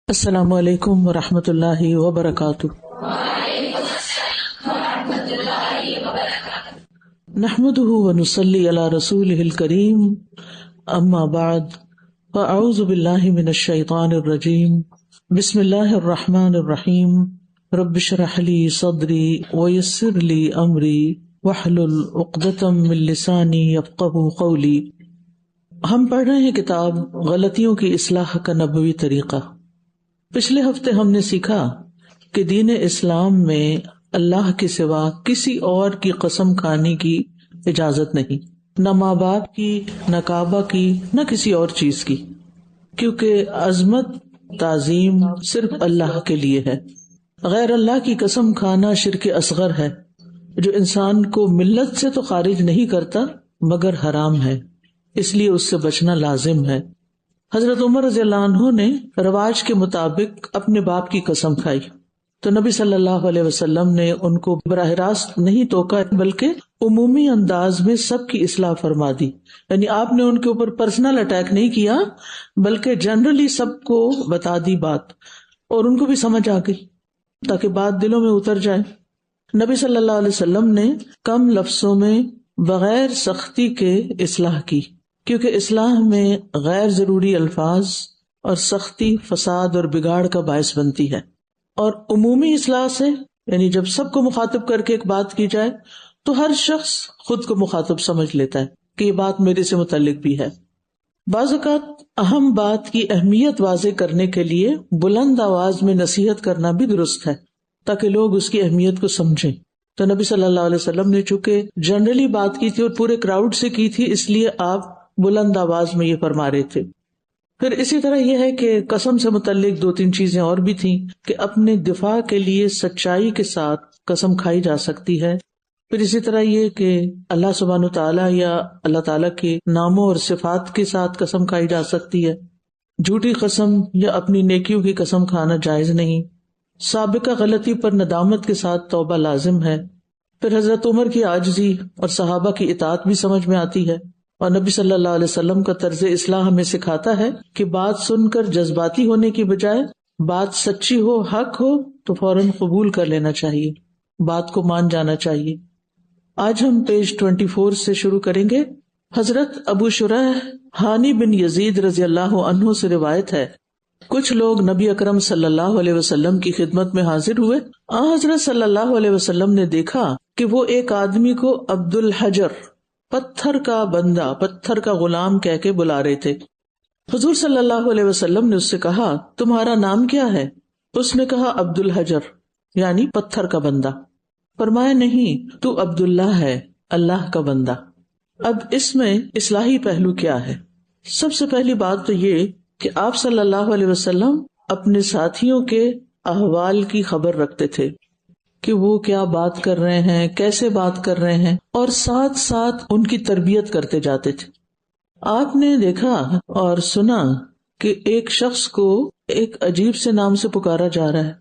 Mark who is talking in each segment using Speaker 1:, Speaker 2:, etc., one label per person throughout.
Speaker 1: السلام علیکم ورحمۃ اللہ وبرکاتہ۔ نحمده ونصلی علی رسوله الکریم، اما بعد فاعوذ باللہ من الشیطان الرجیم، بسم اللہ الرحمن الرحیم، رب اشرح لی صدری ویسر لی امری واحلل عقدۃ من لسانی یفقہوا قولی۔ ہم پڑھ رہے ہیں کتاب غلطیوں کی اصلاح کا نبوی طریقہ۔ پچھلے ہفتے ہم نے سیکھا کہ دین اسلام میں اللہ کے سوا کسی اور کی قسم کھانے کی اجازت نہیں، نہ ماں باپ کی، نہ کعبہ کی، نہ کسی اور چیز کی، کیونکہ عظمت تعظیم صرف اللہ کے لیے ہے۔ غیر اللہ کی قسم کھانا شرک اصغر ہے جو انسان کو ملت سے تو خارج نہیں کرتا مگر حرام ہے، اس لیے اس سے بچنا لازم ہے۔ حضرت عمر رضی اللہ عنہ نے رواج کے مطابق اپنے باپ کی قسم کھائی تو نبی صلی اللہ علیہ وسلم نے ان کو براہ راست نہیں ٹوکا بلکہ عمومی انداز میں سب کی اصلاح فرما دی، یعنی آپ نے ان کے اوپر پرسنل اٹیک نہیں کیا بلکہ جنرلی سب کو بتا دی بات، اور ان کو بھی سمجھ آ گئی تاکہ بات دلوں میں اتر جائے۔ نبی صلی اللہ علیہ وسلم نے کم لفظوں میں بغیر سختی کے اصلاح کی، کیونکہ اصلاح میں غیر ضروری الفاظ اور سختی فساد اور بگاڑ کا باعث بنتی ہے، اور عمومی اصلاح سے یعنی جب سب کو مخاطب کر کے ایک بات کی جائے تو ہر شخص خود کو مخاطب سمجھ لیتا ہے کہ یہ بات میرے سے متعلق بھی ہے۔ بعض اوقات اہم بات کی اہمیت واضح کرنے کے لیے بلند آواز میں نصیحت کرنا بھی درست ہے تاکہ لوگ اس کی اہمیت کو سمجھیں۔ تو نبی صلی اللہ علیہ وسلم نے چونکہ جنرلی بات کی تھی اور پورے کراؤڈ سے کی تھی، اس لیے آپ بلند آواز میں یہ فرما رہے تھے۔ پھر اسی طرح یہ ہے کہ قسم سے متعلق 2-3 چیزیں اور بھی تھیں کہ اپنے دفاع کے لیے سچائی کے ساتھ قسم کھائی جا سکتی ہے۔ پھر اسی طرح یہ کہ اللہ سبحانہ تعالیٰ یا اللہ تعالیٰ کے ناموں اور صفات کے ساتھ قسم کھائی جا سکتی ہے۔ جھوٹی قسم یا اپنی نیکیوں کی قسم کھانا جائز نہیں۔ سابقہ غلطی پر ندامت کے ساتھ توبہ لازم ہے۔ پھر حضرت عمر کی عاجزی اور صحابہ کی اطاعت بھی سمجھ میں آتی ہے، اور نبی صلی اللہ علیہ وسلم کا طرز اصلاح ہمیں سکھاتا ہے کہ بات سن کر جذباتی ہونے کی بجائے بات سچی ہو، حق ہو تو فوراً قبول کر لینا چاہیے، بات کو مان جانا چاہیے۔ آج ہم پیج 24 سے شروع کریں گے۔ حضرت ابو شریح ہانی بن یزید رضی اللہ عنہ سے روایت ہے، کچھ لوگ نبی اکرم صلی اللہ علیہ وسلم کی خدمت میں حاضر ہوئے۔ حضرت صلی اللہ علیہ وسلم نے دیکھا کہ وہ ایک آدمی کو عبد الحجر، پتھر کا بندہ، پتھر کا غلام کہہ کے بلا رہے تھے۔ حضور صلی اللہ علیہ وسلم نے اس سے کہا، تمہارا نام کیا ہے؟ اس نے کہا عبد الحجر، یعنی پتھر کا بندہ۔ فرمایا نہیں، تو عبداللہ ہے، اللہ کا بندہ۔ اب اس میں اصلاحی پہلو کیا ہے؟ سب سے پہلی بات تو یہ کہ آپ صلی اللہ علیہ وسلم اپنے ساتھیوں کے احوال کی خبر رکھتے تھے کہ وہ کیا بات کر رہے ہیں، کیسے بات کر رہے ہیں، اور ساتھ ساتھ ان کی تربیت کرتے جاتے تھے۔ آپ نے دیکھا اور سنا کہ ایک شخص کو ایک عجیب سے نام سے پکارا جا رہا ہے،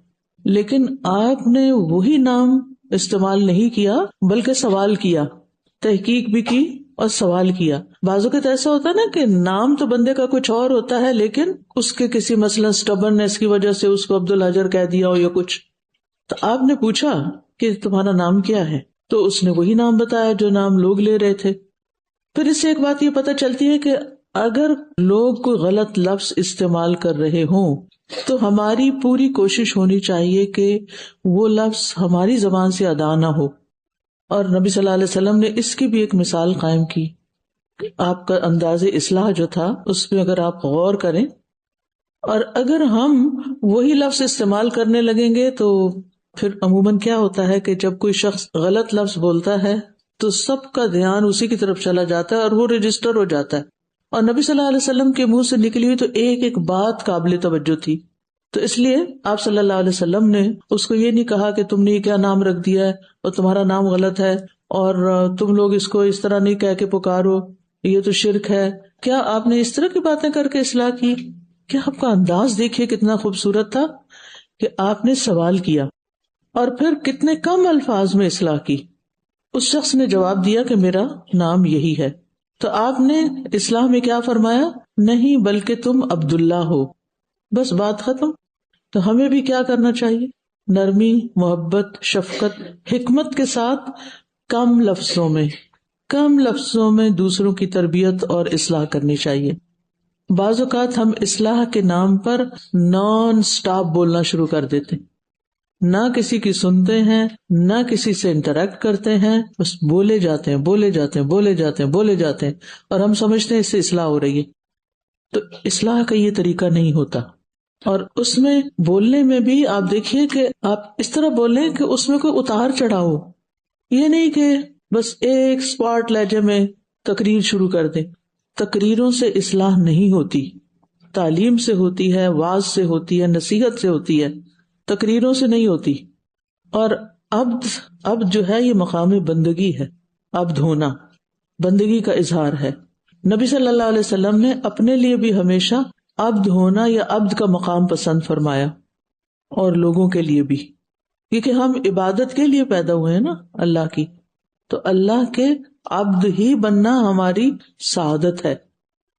Speaker 1: لیکن آپ نے وہی نام استعمال نہیں کیا بلکہ سوال کیا، تحقیق بھی کی اور سوال کیا۔ بعض اوقات ایسا ہوتا ہے نا کہ نام تو بندے کا کچھ اور ہوتا ہے لیکن اس کے کسی مثلا سٹبرنس کی وجہ سے اس کو عبد الحجر کہہ دیا ہو یا کچھ، تو آپ نے پوچھا کہ تمہارا نام کیا ہے، تو اس نے وہی نام بتایا جو نام لوگ لے رہے تھے۔ پھر اس سے ایک بات یہ پتہ چلتی ہے کہ اگر لوگ کوئی غلط لفظ استعمال کر رہے ہوں تو ہماری پوری کوشش ہونی چاہیے کہ وہ لفظ ہماری زبان سے ادا نہ ہو، اور نبی صلی اللہ علیہ وسلم نے اس کی بھی ایک مثال قائم کی کہ آپ کا انداز اصلاح جو تھا اس میں اگر آپ غور کریں، اور اگر ہم وہی لفظ استعمال کرنے لگیں گے تو پھر عموماً کیا ہوتا ہے کہ جب کوئی شخص غلط لفظ بولتا ہے تو سب کا دھیان اسی کی طرف چلا جاتا ہے اور وہ رجسٹر ہو جاتا ہے، اور نبی صلی اللہ علیہ وسلم کے منہ سے نکلی ہوئی تو ایک ایک بات قابل توجہ تھی، تو اس لیے آپ صلی اللہ علیہ وسلم نے اس کو یہ نہیں کہا کہ تم نے یہ کیا نام رکھ دیا ہے اور تمہارا نام غلط ہے اور تم لوگ اس کو اس طرح نہیں کہہ کے پکارو، یہ تو شرک ہے۔ کیا آپ نے اس طرح کی باتیں کر کے اصلاح کی؟ کیا آپ کا انداز دیکھیے کتنا خوبصورت تھا کہ آپ نے سوال کیا اور پھر کتنے کم الفاظ میں اصلاح کی۔ اس شخص نے جواب دیا کہ میرا نام یہی ہے، تو آپ نے اصلاح میں کیا فرمایا؟ نہیں بلکہ تم عبداللہ ہو، بس بات ختم۔ تو ہمیں بھی کیا کرنا چاہیے؟ نرمی، محبت، شفقت، حکمت کے ساتھ کم لفظوں میں دوسروں کی تربیت اور اصلاح کرنی چاہیے. بعض اوقات ہم اصلاح کے نام پر نان سٹاپ بولنا شروع کر دیتے، نہ کسی کی سنتے ہیں، نہ کسی سے انٹریکٹ کرتے ہیں، بس بولے جاتے ہیں اور ہم سمجھتے ہیں اس سے اصلاح ہو رہی ہے. تو اصلاح کا یہ طریقہ نہیں ہوتا. اور اس میں بولنے میں بھی آپ دیکھیے کہ آپ اس طرح بولیں کہ اس میں کوئی اتار چڑھاؤ ہو. یہ نہیں کہ بس ایک اسپاٹ لہجے میں تقریر شروع کر دیں. تقریروں سے اصلاح نہیں ہوتی، تعلیم سے ہوتی ہے، واعظ سے ہوتی ہے، نصیحت سے ہوتی ہے، تقریروں سے نہیں ہوتی. اور عبد جو ہے یہ مقام بندگی ہے. عبد ہونا بندگی کا اظہار ہے. نبی صلی اللہ علیہ وسلم نے اپنے لیے بھی ہمیشہ عبد ہونا یا عبد کا مقام پسند فرمایا، اور لوگوں کے لیے بھی، کیونکہ ہم عبادت کے لیے پیدا ہوئے ہیں نا اللہ کی. تو اللہ کے عبد ہی بننا ہماری سعادت ہے.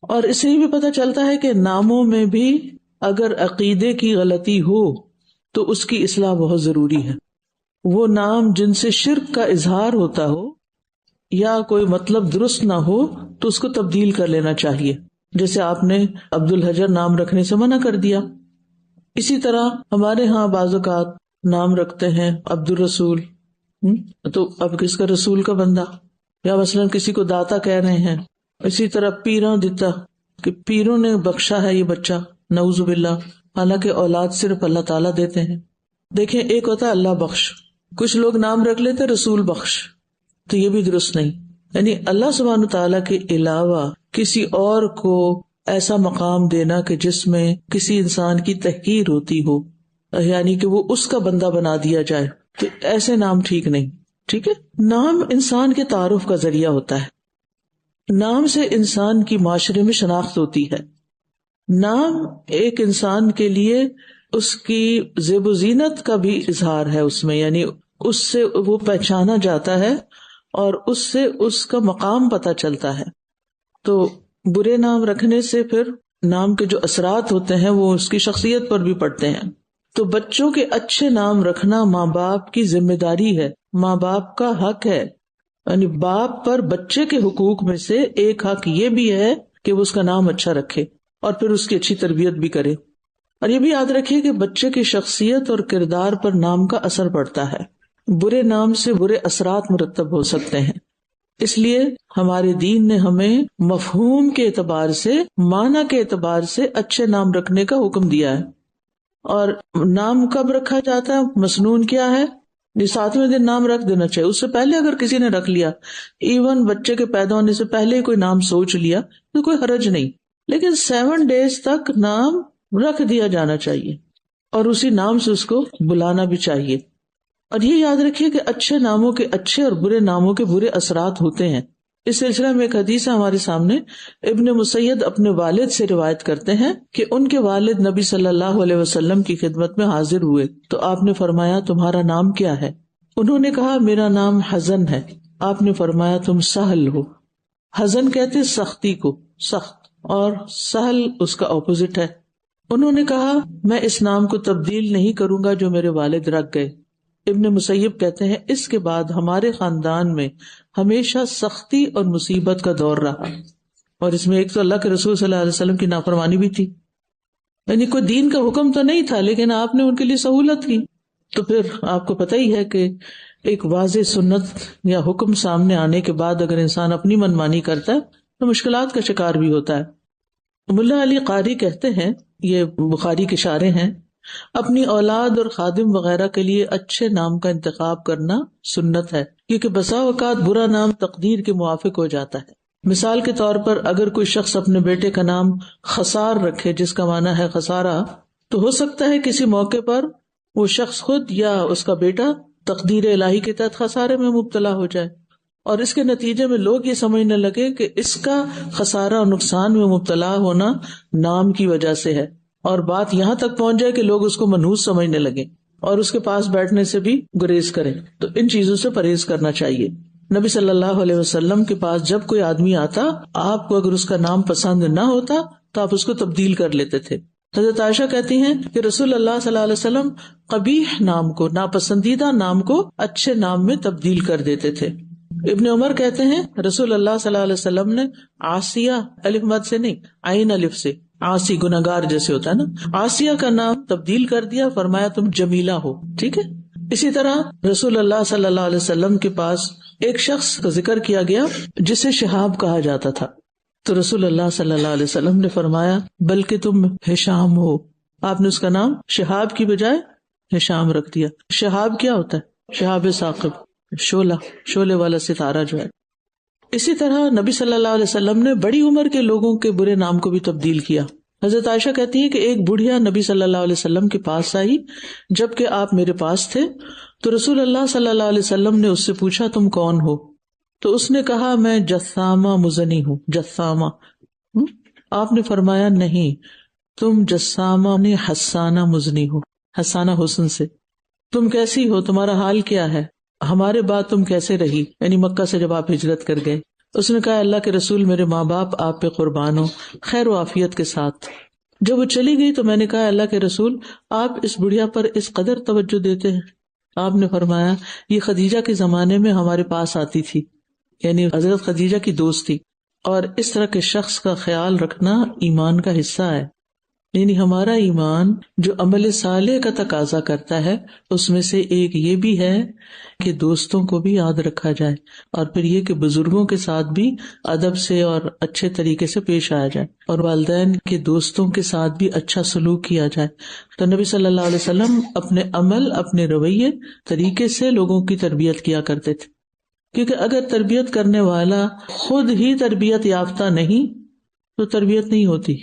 Speaker 1: اور اس سے بھی پتہ چلتا ہے کہ ناموں میں بھی اگر عقیدے کی غلطی ہو تو اس کی اصلاح بہت ضروری ہے. وہ نام جن سے شرک کا اظہار ہوتا ہو یا کوئی مطلب درست نہ ہو تو اس کو تبدیل کر لینا چاہیے. جیسے آپ نے عبد الحجر نام رکھنے سے منع کر دیا. اسی طرح ہمارے ہاں بعض اوقات نام رکھتے ہیں عبد الرسول، تو اب کس کا رسول کا بندہ، یا مثلاً کسی کو داتا کہہ رہے ہیں. اسی طرح پیراں دیتا کہ پیروں نے بخشا ہے یہ بچہ، نعوذ باللہ، حالانکہ اولاد صرف اللہ تعالیٰ دیتے ہیں. دیکھیں ایک ہوتا ہے اللہ بخش، کچھ لوگ نام رکھ لیتے رسول بخش، تو یہ بھی درست نہیں. یعنی اللہ سبحانہ تعالیٰ کے علاوہ کسی اور کو ایسا مقام دینا کہ جس میں کسی انسان کی تحقیر ہوتی ہو، یعنی کہ وہ اس کا بندہ بنا دیا جائے، تو ایسے نام ٹھیک نہیں. ٹھیک ہے، نام انسان کے تعارف کا ذریعہ ہوتا ہے. نام سے انسان کی معاشرے میں شناخت ہوتی ہے. نام ایک انسان کے لیے اس کی زیب و زینت کا بھی اظہار ہے اس میں، یعنی اس سے وہ پہچانا جاتا ہے اور اس سے اس کا مقام پتہ چلتا ہے. تو برے نام رکھنے سے پھر نام کے جو اثرات ہوتے ہیں وہ اس کی شخصیت پر بھی پڑتے ہیں. تو بچوں کے اچھے نام رکھنا ماں باپ کی ذمہ داری ہے، ماں باپ کا حق ہے. یعنی باپ پر بچے کے حقوق میں سے ایک حق یہ بھی ہے کہ وہ اس کا نام اچھا رکھے اور پھر اس کی اچھی تربیت بھی کرے. اور یہ بھی یاد رکھیے کہ بچے کی شخصیت اور کردار پر نام کا اثر پڑتا ہے. برے نام سے برے اثرات مرتب ہو سکتے ہیں. اس لیے ہمارے دین نے ہمیں مفہوم کے اعتبار سے، معنی کے اعتبار سے اچھے نام رکھنے کا حکم دیا ہے. اور نام کب رکھا جاتا ہے؟ مسنون کیا ہے؟ 7ویں دن نام رکھ دینا چاہیے. اس سے پہلے اگر کسی نے رکھ لیا، ایون بچے کے پیدا ہونے سے پہلے کوئی نام سوچ لیا تو کوئی حرج نہیں، لیکن 7 days تک نام رکھ دیا جانا چاہیے اور اسی نام سے اس کو بلانا بھی چاہیے. اور یہ یاد رکھیے کہ اچھے ناموں کے اچھے اور برے ناموں کے برے اثرات ہوتے ہیں. اس سلسلے میں ایک حدیث ہے ہمارے سامنے. ابن مسید اپنے والد سے روایت کرتے ہیں کہ ان کے والد نبی صلی اللہ علیہ وسلم کی خدمت میں حاضر ہوئے تو آپ نے فرمایا تمہارا نام کیا ہے؟ انہوں نے کہا میرا نام حزن ہے. آپ نے فرمایا تم سہل ہو. حزن کہتے سختی کو، سخت، اور سہل اس کا اپوزٹ ہے. انہوں نے کہا میں اس نام کو تبدیل نہیں کروں گا جو میرے والد رکھ گئے. ابن مسیب کہتے ہیں اس کے بعد ہمارے خاندان میں ہمیشہ سختی اور مصیبت کا دور رہا. اور اس میں ایک تو اللہ کے رسول صلی اللہ علیہ وسلم کی نافرمانی بھی تھی، یعنی کوئی دین کا حکم تو نہیں تھا لیکن آپ نے ان کے لیے سہولت کی. تو پھر آپ کو پتہ ہی ہے کہ ایک واضح سنت یا حکم سامنے آنے کے بعد اگر انسان اپنی منمانی کرتا ہے تو مشکلات کا شکار بھی ہوتا ہے. ملا علی قاری کہتے ہیں، یہ بخاری کے شارح ہیں، اپنی اولاد اور خادم وغیرہ کے لیے اچھے نام کا انتخاب کرنا سنت ہے، کیونکہ بسا اوقات برا نام تقدیر کے موافق ہو جاتا ہے. مثال کے طور پر اگر کوئی شخص اپنے بیٹے کا نام خسار رکھے جس کا معنی ہے خسارہ، تو ہو سکتا ہے کسی موقع پر وہ شخص خود یا اس کا بیٹا تقدیر الہی کے تحت خسارے میں مبتلا ہو جائے اور اس کے نتیجے میں لوگ یہ سمجھنے لگے کہ اس کا خسارہ اور نقصان میں مبتلا ہونا نام کی وجہ سے ہے، اور بات یہاں تک پہنچ جائے کہ لوگ اس کو منحوس سمجھنے لگے اور اس کے پاس بیٹھنے سے بھی گریز کریں. تو ان چیزوں سے پرہیز کرنا چاہیے. نبی صلی اللہ علیہ وسلم کے پاس جب کوئی آدمی آتا، آپ کو اگر اس کا نام پسند نہ ہوتا تو آپ اس کو تبدیل کر لیتے تھے. حضرت عائشہ کہتی ہیں کہ رسول اللہ صلی اللہ علیہ وسلم قبیح نام کو، ناپسندیدہ نام کو اچھے نام میں تبدیل کر دیتے تھے. ابن عمر کہتے ہیں رسول اللہ صلی اللہ علیہ وسلم نے آسیہ، الف مد سے نہیں، عین الف سے، آسی گناہگار جیسے ہوتا ہے نا، آسیہ کا نام تبدیل کر دیا، فرمایا تم جمیلہ ہو. ٹھیک ہے. اسی طرح رسول اللہ صلی اللہ علیہ وسلم کے پاس ایک شخص کا ذکر کیا گیا جسے شہاب کہا جاتا تھا، تو رسول اللہ صلی اللہ علیہ وسلم نے فرمایا بلکہ تم ہشام ہو. آپ نے اس کا نام شہاب کی بجائے ہشام رکھ دیا. شہاب کیا ہوتا ہے؟ شہاب ثاقب، شعلے والا ستارہ جو ہے. اسی طرح نبی صلی اللہ علیہ وسلم نے بڑی عمر کے لوگوں کے برے نام کو بھی تبدیل کیا. حضرت عائشہ کہتی ہے کہ ایک بڑھیا نبی صلی اللہ علیہ وسلم کے پاس آئی جبکہ آپ میرے پاس تھے، تو رسول اللہ صلی اللہ علیہ وسلم نے اس سے پوچھا تم کون ہو؟ تو اس نے کہا میں جثامہ مزنی ہوں. جثامہ. آپ نے فرمایا نہیں، تم جثامہ نے حسانہ مزنی ہو، حسانہ حسن سے. تم کیسی ہو، تمہارا حال کیا ہے، ہمارے بعد تم کیسے رہی، یعنی مکہ سے جب آپ ہجرت کر گئے. اس نے کہا اللہ کے رسول میرے ماں باپ آپ پہ قربان ہو، خیر و عافیت کے ساتھ. جب وہ چلی گئی تو میں نے کہا اللہ کے رسول آپ اس بڑھیا پر اس قدر توجہ دیتے ہیں؟ آپ نے فرمایا یہ خدیجہ کے زمانے میں ہمارے پاس آتی تھی، یعنی حضرت خدیجہ کی دوست تھی، اور اس طرح کے شخص کا خیال رکھنا ایمان کا حصہ ہے. یعنی ہمارا ایمان جو عمل صالح کا تقاضا کرتا ہے اس میں سے ایک یہ بھی ہے کہ دوستوں کو بھی یاد رکھا جائے، اور پھر یہ کہ بزرگوں کے ساتھ بھی ادب سے اور اچھے طریقے سے پیش آیا جائے، اور والدین کے دوستوں کے ساتھ بھی اچھا سلوک کیا جائے. تو نبی صلی اللہ علیہ وسلم اپنے عمل، اپنے رویے، طریقے سے لوگوں کی تربیت کیا کرتے تھے، کیونکہ اگر تربیت کرنے والا خود ہی تربیت یافتہ نہیں تو تربیت نہیں ہوتی.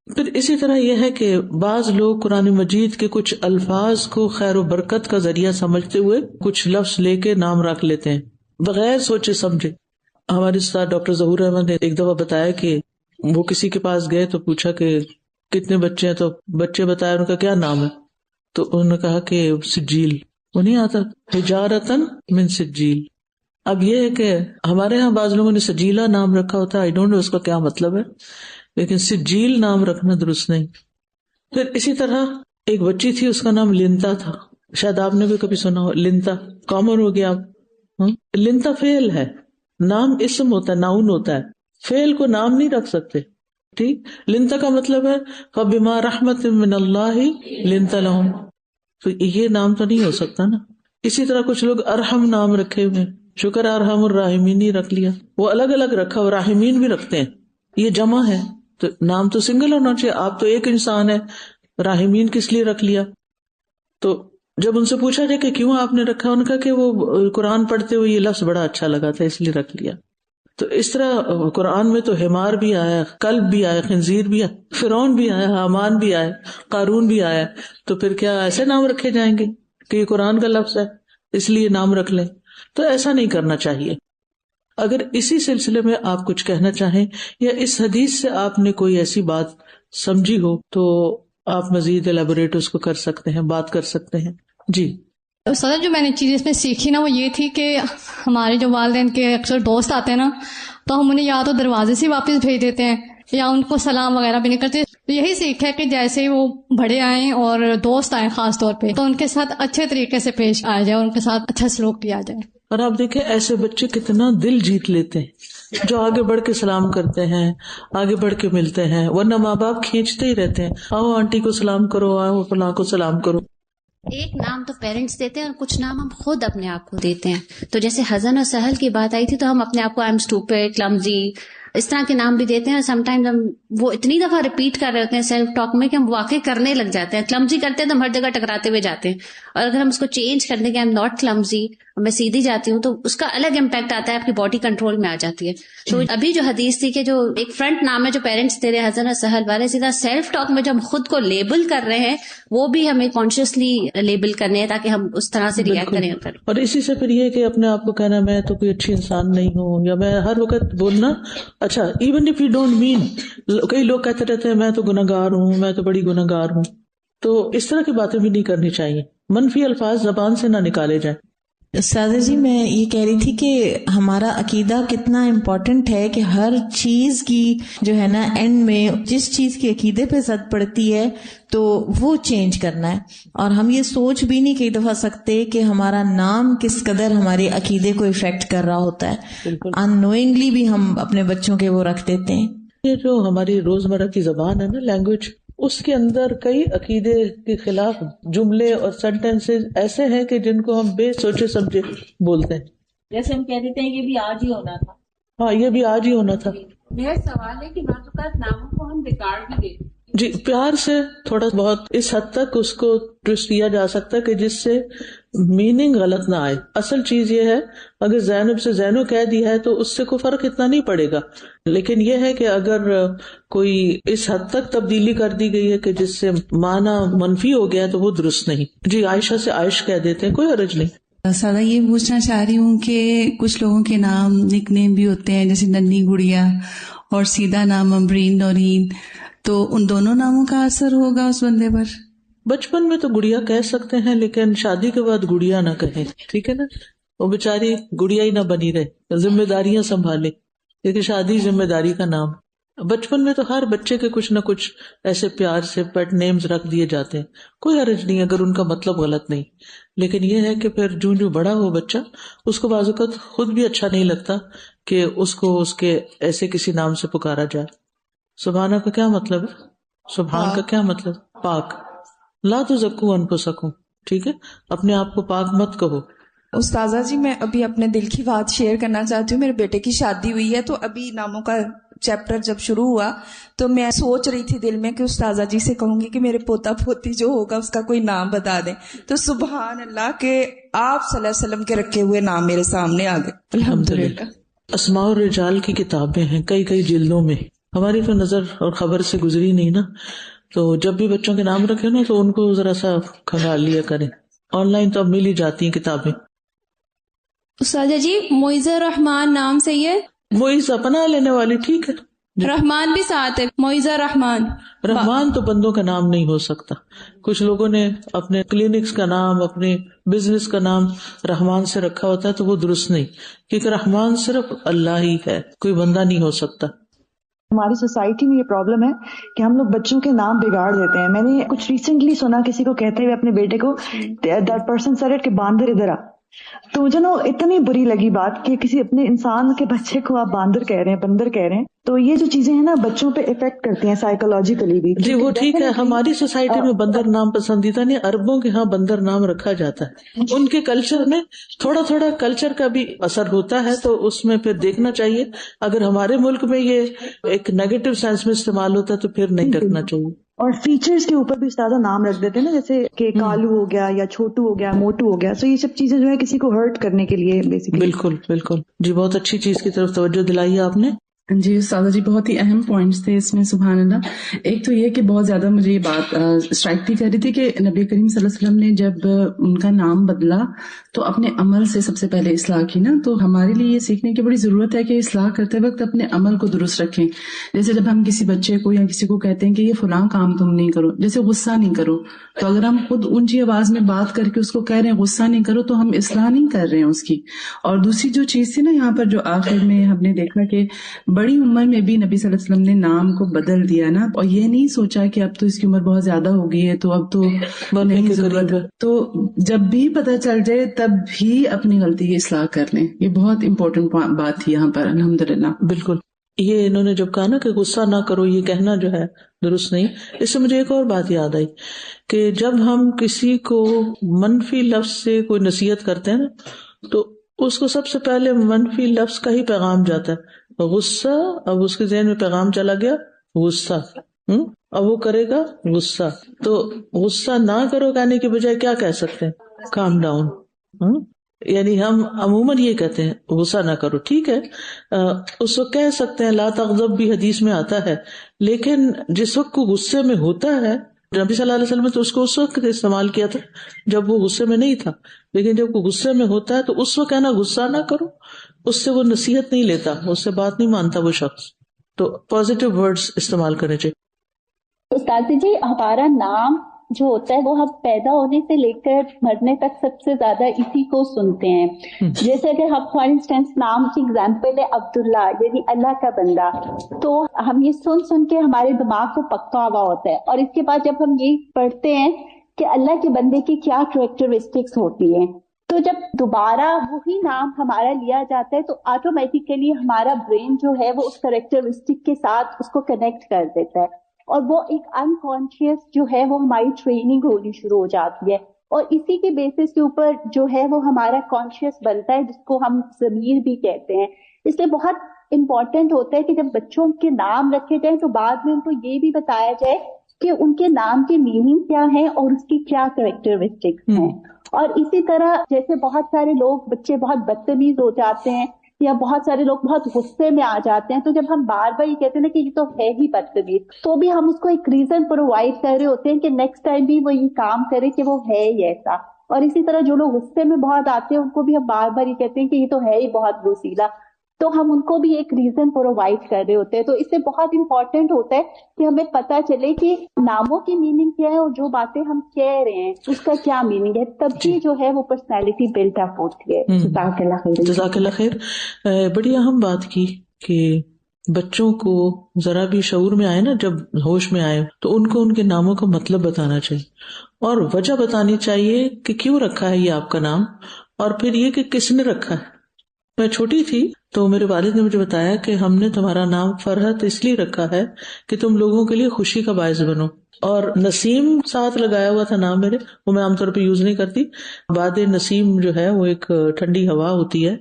Speaker 1: پھر اسی طرح یہ ہے کہ بعض لوگ قرآن مجید کے کچھ الفاظ کو خیر و برکت کا ذریعہ سمجھتے ہوئے کچھ لفظ لے کے نام رکھ لیتے ہیں بغیر سوچے سمجھے. ہمارے استاد ڈاکٹر ظہور احمد نے ایک دفعہ بتایا کہ وہ کسی کے پاس گئے تو پوچھا کہ کتنے بچے ہیں، تو بچے بتایا ان کا کیا نام ہے، تو انہوں نے کہا کہ سجیل. وہ نہیں آتا حجارتن من سجیل. اب یہ ہے کہ ہمارے ہاں بعض لوگوں نے سجیلا نام رکھا ہوتا ہے، آئی ڈونٹ نو اس کا کیا مطلب ہے، لیکن سجیل نام رکھنا درست نہیں. پھر اسی طرح ایک بچی تھی، اس کا نام لنتا تھا، شاید آپ نے بھی کبھی سنا ہو. لنتا کامن ہو گیا. آپ لنتا فعل ہے، نام اسم ہوتا ہے، ناؤن ہوتا ہے، فعل کو نام نہیں رکھ سکتے. ٹھیک. لنتا کا مطلب ہے فبما رحمت من اللہ لنتا لہم، تو یہ نام تو نہیں ہو سکتا نا. اسی طرح کچھ لوگ ارحم نام رکھے ہوئے، شکر ارحم الراحمین ہی رکھ لیا. وہ الگ الگ رکھا، اور راحمین بھی رکھتے ہیں، یہ جمع ہے تو نام تو سنگل ہونا چاہیے. آپ تو ایک انسان ہے، راحمین کس لیے رکھ لیا؟ تو جب ان سے پوچھا جائے کہ کیوں آپ نے رکھا، ان کا کہ وہ قرآن پڑھتے ہوئے یہ لفظ بڑا اچھا لگا تھا اس لیے رکھ لیا. تو اس طرح قرآن میں تو حمار بھی آیا، کلب بھی آیا، خنزیر بھی آیا، فرعون بھی آیا، حامان بھی آیا، قارون بھی آیا. تو پھر کیا ایسے نام رکھے جائیں گے کہ یہ قرآن کا لفظ ہے اس لیے نام رکھ لیں؟ تو ایسا نہیں کرنا چاہیے. اگر اسی سلسلے میں آپ کچھ کہنا چاہیں یا اس حدیث سے آپ نے کوئی ایسی بات سمجھی ہو تو آپ مزید الیبوریٹ اس کو کر سکتے ہیں، بات کر سکتے ہیں. جی
Speaker 2: سر، جو میں نے چیز اس میں سیکھی نا وہ یہ تھی کہ ہمارے جو والدین کے اکثر دوست آتے ہیں نا تو ہم انہیں یا تو دروازے سے واپس بھیج دیتے ہیں یا ان کو سلام وغیرہ بھی نہیں کرتے. تو یہی سیکھ ہے کہ جیسے وہ بڑے آئیں اور دوست آئیں خاص طور پہ، تو ان کے ساتھ اچھے طریقے سے پیش آیا جائے، ان کے ساتھ اچھا سلوک کیا جائے.
Speaker 1: اور آپ دیکھیں ایسے بچے کتنا دل جیت لیتے ہیں جو آگے بڑھ کے سلام کرتے ہیں، آگے بڑھ کے ملتے ہیں، ورنہ ماں باپ کھینچتے ہی رہتے ہیں، آؤ آنٹی کو سلام کرو، آؤ فلاں کو سلام کرو.
Speaker 3: ایک نام تو پیرنٹس دیتے ہیں اور کچھ نام ہم خود اپنے آپ کو دیتے ہیں. تو جیسے حزن اور سہل کی بات آئی تھی تو ہم اپنے آپ کو آئی ایم اسٹوپڈ، کلمزی، اس طرح کے نام بھی دیتے ہیں. اور سم ٹائمز ہم وہ اتنی دفعہ ریپیٹ کر رہے ہوتے ہیں سیلف ٹاک میں کہ ہم واقعی کرنے لگ جاتے ہیں. کلمزی کرتے ہیں تو ہم ہر جگہ ٹکراتے ہوئے جاتے ہیں، اور اگر ہم اس کو چینج کر دیں کہ آئی ایم ناٹ کلمزی، میں سیدھی جاتی ہوں، تو اس کا الگ امپیکٹ آتا ہے، آپ کی باڈی کنٹرول میں آ جاتی ہے. تو ابھی جو حدیث تھی کہ جو ایک فرنٹ نام ہے جو پیرنٹس دے رہے ہیں حزن اور سہل والے، سیدھا سیلف ٹاک میں جو ہم خود کو لیبل کر رہے ہیں وہ بھی ہمیں کانشیسلی لیبل کرنے ہیں تاکہ ہم اس طرح سے ریئیکٹ کریں.
Speaker 1: اور اسی سے پھر یہ کہ اپنے آپ کو کہنا میں تو کوئی اچھی انسان نہیں ہوں، یا میں ہر وقت بولنا اچھا even if you don't mean. کئی لوگ کہتے رہتے ہیں میں تو گناہگار ہوں، میں تو بڑی گناہگار ہوں. تو اس طرح کی باتیں بھی نہیں کرنی چاہیے، منفی الفاظ زبان سے نہ نکالے جائیں.
Speaker 4: استاذہ جی میں یہ کہہ رہی تھی کہ ہمارا عقیدہ کتنا امپورٹنٹ ہے کہ ہر چیز کی جو ہے نا اینڈ میں جس چیز کی عقیدے پہ زد پڑتی ہے تو وہ چینج کرنا ہے، اور ہم یہ سوچ بھی نہیں کئی دفعہ سکتے کہ ہمارا نام کس قدر ہمارے عقیدے کو افیکٹ کر رہا ہوتا ہے، ان نوئنگلی بھی ہم اپنے بچوں کے وہ رکھ دیتے ہیں.
Speaker 1: یہ جو ہماری روزمرہ کی زبان ہے نا، لینگویج، اس کے اندر کئی عقیدے کے خلاف جملے اور سینٹینسز ایسے ہیں کہ جن کو ہم بے سوچے سمجھے بولتے ہیں.
Speaker 5: جیسے ہم کہہ دیتے ہیں یہ بھی آج ہی ہونا تھا.
Speaker 1: ہاں، یہ بھی آج ہی ہونا تھا.
Speaker 5: میرا سوال ہے کہ بعض اوقات ناموں کو ہم بگاڑ بھی دیتے ہیں.
Speaker 1: جی، پیار سے تھوڑا بہت اس حد تک اس کو ٹوسٹ کیا جا سکتا ہے کہ جس سے میننگ غلط نہ آئے. اصل چیز یہ ہے اگر زینب سے زینو کہہ دیا ہے تو اس سے کوئی فرق اتنا نہیں پڑے گا، لیکن یہ ہے کہ اگر کوئی اس حد تک تبدیلی کر دی گئی ہے کہ جس سے معنی منفی ہو گیا تو وہ درست نہیں. جی، عائشہ سے عائش کہہ دیتے ہیں، کوئی حرج نہیں.
Speaker 6: سادہ یہ پوچھنا چاہ رہی ہوں کہ کچھ لوگوں کے نام نک نیم بھی ہوتے ہیں، جیسے ننھی گڑیا اور سیدھا نام امبرین نورین، تو ان دونوں ناموں کا اثر ہوگا اس بندے پر؟
Speaker 1: بچپن میں تو گڑیا کہہ سکتے ہیں لیکن شادی کے بعد گڑیا نہ کہیں، ٹھیک ہے نا. وہ بیچاری گڑیا ہی نہ بنی رہے، ذمہ داریاں سنبھالے، کیونکہ شادی ذمہ داری کا نام. بچپن میں تو ہر بچے کے کچھ نہ کچھ ایسے پیار سے پیٹ نیمز رکھ دیے جاتے ہیں، کوئی حرج نہیں اگر ان کا مطلب غلط نہیں. لیکن یہ ہے کہ پھر جو بڑا ہو بچہ، اس کو بعض اوقات خود بھی اچھا نہیں لگتا کہ اس کو اس کے ایسے کسی نام سے پکارا جائے. سبحانہ کا کیا مطلب ہے؟ سبحان کا کیا مطلب؟ پاک. لا تزکو انفسکم، ٹھیک ہے، اپنے آپ کو پاک مت کہو.
Speaker 7: استاذہ جی میں ابھی اپنے دل کی بات شیئر کرنا چاہتی ہوں. میرے بیٹے کی شادی ہوئی ہے تو ابھی ناموں کا چیپٹر جب شروع ہوا تو میں سوچ رہی تھی دل میں کہ استاذہ جی سے کہوں گی کہ میرے پوتا پوتی جو ہوگا اس کا کوئی نام بتا دیں. تو سبحان اللہ کہ آپ صلی اللہ علیہ وسلم کے رکھے ہوئے نام میرے سامنے آ گئے. الحمدللہ.
Speaker 1: اسماء الرجال کی کتابیں ہیں کئی جلدوں میں، ہماری تو نظر اور خبر سے گزری نہیں نا، تو جب بھی بچوں کے نام رکھے نا تو ان کو ذرا سا کھنگال لیا کریں. آن لائن تو اب مل ہی جاتی ہیں کتابیں.
Speaker 8: استاذہ جی معیز الرحمان نام صحیح ہے؟
Speaker 1: معیز اپنا لینے والی، ٹھیک ہے.
Speaker 8: رحمان بھی ساتھ ہے، معیز الرحمان.
Speaker 1: رحمان تو بندوں کا نام نہیں ہو سکتا. کچھ لوگوں نے اپنے کلینکس کا نام، اپنے بزنس کا نام رحمان سے رکھا ہوتا ہے تو وہ درست نہیں، کیونکہ رحمان صرف اللہ ہی ہے، کوئی بندہ نہیں ہو سکتا.
Speaker 9: ہماری سوسائٹی میں یہ پرابلم ہے کہ ہم لوگ بچوں کے نام بگاڑ دیتے ہیں. میں نے کچھ ریسنٹلی سنا کسی کو کہتے ہوئے اپنے بیٹے کو دیٹ پرسن سیڈ کہ باندر ادھر آ، تو مجھے نا اتنی بری لگی بات کہ کسی اپنے انسان کے بچے کو آپ باندر کہہ رہے ہیں، بندر کہہ رہے ہیں. تو یہ جو چیزیں ہیں نا بچوں پہ افیکٹ کرتی ہیں سائیکولوجیکلی بھی.
Speaker 1: جی وہ ٹھیک ہے، ہماری سوسائٹی میں بندر نام پسندیدہ نہیں، عربوں کے ہاں بندر نام رکھا جاتا ہے. ان کے کلچر میں تھوڑا کلچر کا بھی اثر ہوتا ہے، تو اس میں پھر دیکھنا چاہیے. اگر ہمارے ملک میں یہ ایک نیگیٹو سینس میں استعمال ہوتا ہے تو پھر نہیں رکھنا چاہیے.
Speaker 9: اور فیچرز کے اوپر بھی استاد نام رکھ دیتے ہیں نا، جیسے کہ کالو ہو گیا یا چھوٹو ہو گیا، موٹو ہو گیا. سو یہ سب چیزیں جو ہے کسی کو ہرٹ کرنے کے لیے بیسیکلی.
Speaker 1: بالکل. جی بہت اچھی چیز کی طرف توجہ دلائی آپ نے.
Speaker 6: جی استاذہ جی بہت ہی اہم پوائنٹس تھے اس میں، سبحان اللہ. ایک تو یہ کہ بہت زیادہ مجھے یہ بات اسٹرائک بھی کر رہی تھی کہ نبی کریم صلی اللہ علیہ وسلم نے جب ان کا نام بدلا تو اپنے عمل سے سب سے پہلے اصلاح کی نا. تو ہمارے لیے یہ سیکھنے کی بڑی ضرورت ہے کہ اصلاح کرتے وقت اپنے عمل کو درست رکھیں. جیسے جب ہم کسی بچے کو یا کسی کو کہتے ہیں کہ یہ فلاں کام تم نہیں کرو، جیسے غصہ نہیں کرو، تو اگر ہم خود اونچی آواز میں بات کر کے اس کو کہہ رہے ہیں غصہ نہیں کرو تو ہم اصلاح نہیں کر رہے ہیں اس کی. اور دوسری جو چیز تھی نا یہاں پر جو آخر میں ہم نے دیکھا کہ بڑی عمر میں بھی نبی صلی اللہ علیہ وسلم نے نام کو بدل دیا نا، اور یہ نہیں سوچا کہ اب تو اس کی عمر بہت زیادہ ہو گئی ہے تو اب تو نہیں ضرورت ہے. تو جب بھی پتہ چل جائے تب بھی اپنی غلطی کی اصلاح کر لیں. یہ بہت امپورٹنٹ بات تھی یہاں پر الحمدللہ.
Speaker 1: بالکل. یہ انہوں نے جب کہا نا کہ غصہ نہ کرو، یہ کہنا جو ہے درست نہیں. اس سے مجھے ایک اور بات یاد آئی کہ جب ہم کسی کو منفی لفظ سے کوئی نصیحت کرتے ہیں نا تو اس کو سب سے پہلے منفی لفظ کا ہی پیغام جاتا ہے. غصہ، اب اس کے ذہن میں پیغام چلا گیا غصہ، اب وہ کرے گا غصہ. تو غصہ نہ کرو کہنے کی بجائے کیا کہہ سکتے ہیں؟ Calm down. یعنی ہم عموماً یہ کہتے ہیں غصہ نہ کرو، ٹھیک ہے، اس وقت کہہ سکتے ہیں لا تغضب بھی حدیث میں آتا ہے، لیکن جس وقت کو غصے میں ہوتا ہے، نبی صلی اللہ علیہ وسلم نے تو اس کو اس وقت استعمال کیا تھا جب وہ غصے میں نہیں تھا، لیکن جب وہ غصے میں ہوتا ہے تو اس وقت کہنا غصہ نہ کرو، اس سے وہ نصیحت نہیں لیتا، اس سے بات نہیں مانتا وہ شخص. تو پازیٹیو ورڈز استعمال کرنے چاہیے.
Speaker 10: استاد جی ہمارا نام جو ہوتا ہے وہ ہم پیدا ہونے سے لے کر مرنے تک سب سے زیادہ اسی کو سنتے ہیں. جیسے اگر ہم فار انسٹنس نام کی اگزامپل ہے عبداللہ یعنی اللہ کا بندہ, تو ہم یہ سن کے ہمارے دماغ کو پکا ہوا ہوتا ہے, اور اس کے بعد جب ہم یہ پڑھتے ہیں کہ اللہ کے بندے کی کیا کریکٹرسٹکس ہوتی ہیں, تو جب دوبارہ وہی نام ہمارا لیا جاتا ہے تو آٹومیٹیکلی ہمارا برین جو ہے وہ اس کریکٹرسٹک کے ساتھ اس کو کنیکٹ کر دیتا ہے, اور وہ ایک انکانشیس جو ہے وہ ہماری ٹریننگ ہونی شروع ہو جاتی ہے, اور اسی کے بیسس کے اوپر جو ہے وہ ہمارا کانشیس بنتا ہے, جس کو ہم ضمیر بھی کہتے ہیں. اس لیے بہت امپورٹنٹ ہوتا ہے کہ جب بچوں کے نام رکھے جائیں تو بعد میں ان کو یہ بھی بتایا جائے کہ ان کے نام کے میننگ کیا ہے اور اس کی کیا کریکٹرسٹکس ہیں. اور اسی طرح جیسے بہت سارے لوگ بچے بہت بدتمیز ہو جاتے ہیں یا بہت سارے لوگ بہت غصے میں آ جاتے ہیں, تو جب ہم بار بار یہ کہتے ہیں کہ یہ تو ہے ہی بدتمیز, تو بھی ہم اس کو ایک ریزن پرووائڈ کر رہے ہوتے ہیں کہ نیکسٹ ٹائم بھی وہ یہ کام کرے کہ وہ ہے ہی ایسا. اور اسی طرح جو لوگ غصے میں بہت آتے ہیں ان کو بھی ہم بار بار یہ کہتے ہیں کہ یہ تو ہے ہی بہت غصیلا, تو ہم ان کو بھی ایک ریزن پرووائڈ کر رہے ہوتے ہیں. تو اس سے بہت امپورٹنٹ ہوتا ہے کہ ہمیں پتہ چلے کہ ناموں کی میننگ کیا ہے اور جو باتیں ہم کہہ رہے ہیں اس کا کیا میننگ ہے, تب بھی جو ہے وہ پرسنالٹی بلڈ اپ ہوتی ہے. جزاک اللہ خیر.
Speaker 1: جزاک اللہ خیر. بڑی اہم بات کی کہ بچوں کو ذرا بھی شعور میں آئے نا, جب ہوش میں آئے تو ان کو ان کے ناموں کا مطلب بتانا چاہیے اور وجہ بتانی چاہیے کہ کیوں رکھا ہے یہ آپ کا نام, اور پھر یہ کہ کس نے رکھا ہے. میں چھوٹی تھی تو میرے والد نے مجھے بتایا کہ ہم نے تمہارا نام فرحت اس لیے رکھا ہے کہ تم لوگوں کے لیے خوشی کا باعث بنو, اور نسیم ساتھ لگایا ہوا تھا نام میرے, وہ میں عام طور پہ یوز نہیں کرتی. باد نسیم جو ہے وہ ایک ٹھنڈی ہوا ہوتی ہے,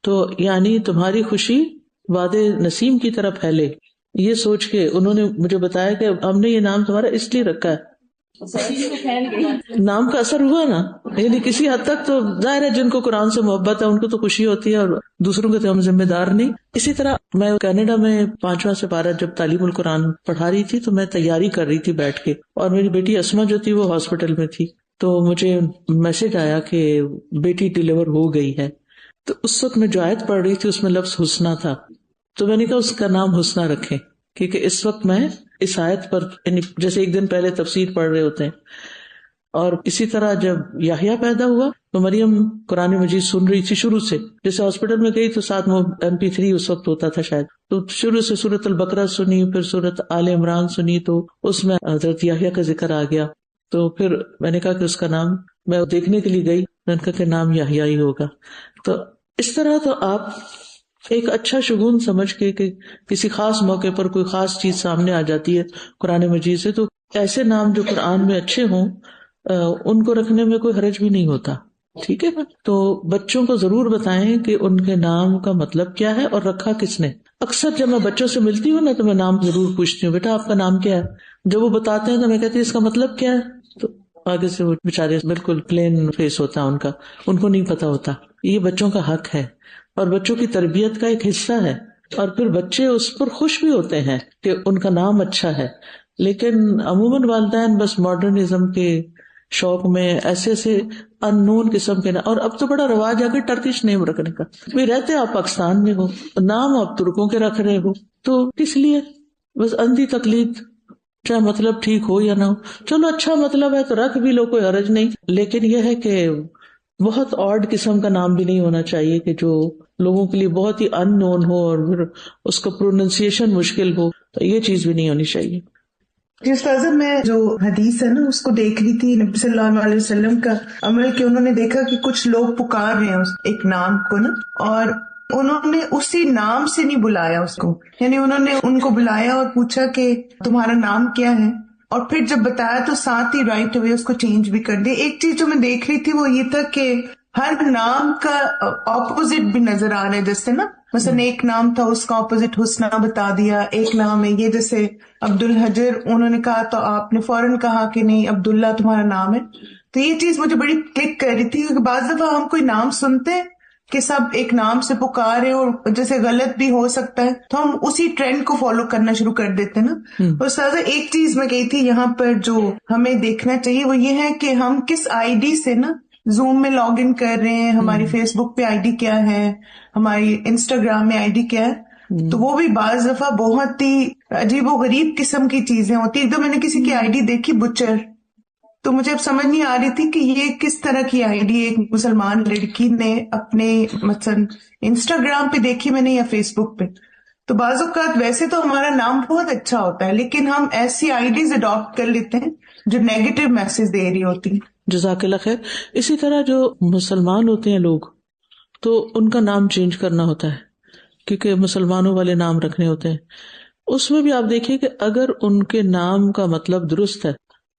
Speaker 1: تو یعنی تمہاری خوشی باد نسیم کی طرح پھیلے, یہ سوچ کے انہوں نے مجھے بتایا کہ ہم نے یہ نام تمہارا اس لیے رکھا ہے. نام کا اثر ہوا نا, یعنی کسی حد تک تو ظاہر ہے جن کو قرآن سے محبت ہے ان کو تو خوشی ہوتی ہے اور دوسروں کے تو ہم ذمہ دار نہیں. اسی طرح میں کینیڈا میں 5واں سپارہ جب تعلیم القرآن پڑھا رہی تھی تو میں تیاری کر رہی تھی بیٹھ کے, اور میری بیٹی اسما جو تھی وہ ہاسپٹل میں تھی, تو مجھے میسج آیا کہ بیٹی ڈیلیور ہو گئی ہے. تو اس وقت میں جو آیت پڑھ رہی تھی اس میں لفظ حسنہ تھا, تو میں نے کہا اس کا نام حسنہ رکھیں, کیونکہ اس وقت میں اس آیت پر جیسے ایک دن پہلے تفسیر پڑھ رہے ہوتے ہیں. اور اسی طرح جب یحییٰ پیدا ہوا تو مریم قرآن مجید سن رہی تھی شروع سے, جیسے ہاسپٹل میں گئی تو ساتھ میں MP3 اس وقت ہوتا تھا شاید, تو شروع سے سورۃ البقرہ سنی, پھر سورۃ آل عمران سنی, تو اس میں حضرت یحییٰ کا ذکر آ گیا. تو پھر میں نے کہا کہ اس کا نام, میں دیکھنے کے لیے گئی, میں نے کہا کہ نام یحییٰ ہی ہوگا. تو اس طرح تو آپ ایک اچھا شگون سمجھ کے کہ کسی خاص موقع پر کوئی خاص چیز سامنے آ جاتی ہے قرآن مجید سے, تو ایسے نام جو قرآن میں اچھے ہوں ان کو رکھنے میں کوئی حرج بھی نہیں ہوتا. ٹھیک ہے نا. تو بچوں کو ضرور بتائیں کہ ان کے نام کا مطلب کیا ہے اور رکھا کس نے. اکثر جب میں بچوں سے ملتی ہوں نا تو میں نام ضرور پوچھتی ہوں, بیٹا آپ کا نام کیا ہے. جب وہ بتاتے ہیں تو میں کہتی ہوں اس کا مطلب کیا ہے, تو آگے سے وہ بےچارے بالکل پلین فیس ہوتا ہے ان کا, ان کو نہیں پتا ہوتا. یہ بچوں کا حق ہے اور بچوں کی تربیت کا ایک حصہ ہے, اور پھر بچے اس پر خوش بھی ہوتے ہیں کہ ان کا نام اچھا ہے. لیکن عموماً والدین بس ماڈرنزم کے شوق میں ایسے ان نون قسم کے اور اب تو بڑا رواج آ گیا ٹرکش نیم رکھنے کا. بھی رہتے آپ پاکستان میں ہو, نام آپ ترکوں کے رکھ رہے ہو, تو کس لیے؟ بس اندھی تقلید, چاہے مطلب ٹھیک ہو یا نہ ہو. چلو اچھا مطلب ہے تو رکھ بھی لو, کوئی حرج نہیں. لیکن یہ ہے کہ بہت آڈ قسم کا نام بھی نہیں ہونا چاہیے کہ جو لوگوں کے لیے بہت ہی ان نون ہو اور پھر اس کا پروننسیشن مشکل ہو, تو یہ چیز بھی نہیں ہونی چاہیے.
Speaker 4: جی استاذہ, میں جو حدیث ہے نا اس کو دیکھ رہی تھی, نبی صلی اللہ علیہ وسلم کا عمل کہ انہوں نے دیکھا کہ کچھ لوگ پکار رہے ہیں ایک نام کو نا, اور انہوں نے اسی نام سے نہیں بلایا اس کو, یعنی انہوں نے ان کو بلایا اور پوچھا کہ تمہارا نام کیا ہے, اور پھر جب بتایا تو ساتھ ہی رائٹ اوے اس کو چینج بھی کر دیا. ایک چیز جو میں دیکھ رہی تھی وہ یہ تھا کہ ہر نام کا اپوزٹ بھی نظر آ رہا ہے, جیسے نا مثلا ایک نام تھا اس کا اپوزٹ حسنہ بتا دیا, ایک نام ہے یہ جیسے عبد الحجر انہوں نے کہا تو آپ نے فوراً کہا کہ نہیں عبداللہ تمہارا نام ہے. تو یہ چیز مجھے بڑی کلک کر رہی تھی, کیونکہ بعض دفعہ ہم کوئی نام سنتے ہیں کہ سب ایک نام سے پکارے اور جیسے غلط بھی ہو سکتا ہے تو ہم اسی ٹرینڈ کو فالو کرنا شروع کر دیتے نا. اور سازا ایک چیز میں کہی تھی یہاں پر جو ہمیں دیکھنا چاہیے وہ یہ ہے کہ ہم کس ID سے نا زوم میں لاگ ان کر رہے ہیں, ہماری فیس بک پہ ID کیا ہے, ہماری انسٹاگرام میں ID کیا ہے. تو وہ بھی بعض دفعہ بہت ہی عجیب و غریب قسم کی چیزیں ہوتی. ایک دم میں نے کسی کی ID دیکھی بچر,
Speaker 11: تو مجھے اب سمجھ نہیں آ رہی تھی کہ یہ کس طرح کی آئی ڈی ایک مسلمان لڑکی نے اپنے مثلاً انسٹاگرام پہ دیکھی میں نے یا فیس بک پہ. تو بعض اوقات ویسے تو ہمارا نام بہت اچھا ہوتا ہے لیکن ہم ایسی آئی ڈیز اڈاپٹ کر لیتے ہیں جو نیگیٹو میسج دے رہی ہوتی ہیں.
Speaker 1: جزاک اللہ خیر. اسی طرح جو مسلمان ہوتے ہیں لوگ تو ان کا نام چینج کرنا ہوتا ہے کیونکہ مسلمانوں والے نام رکھنے ہوتے ہیں. اس میں بھی آپ دیکھیے کہ اگر ان کے نام کا مطلب درست ہے،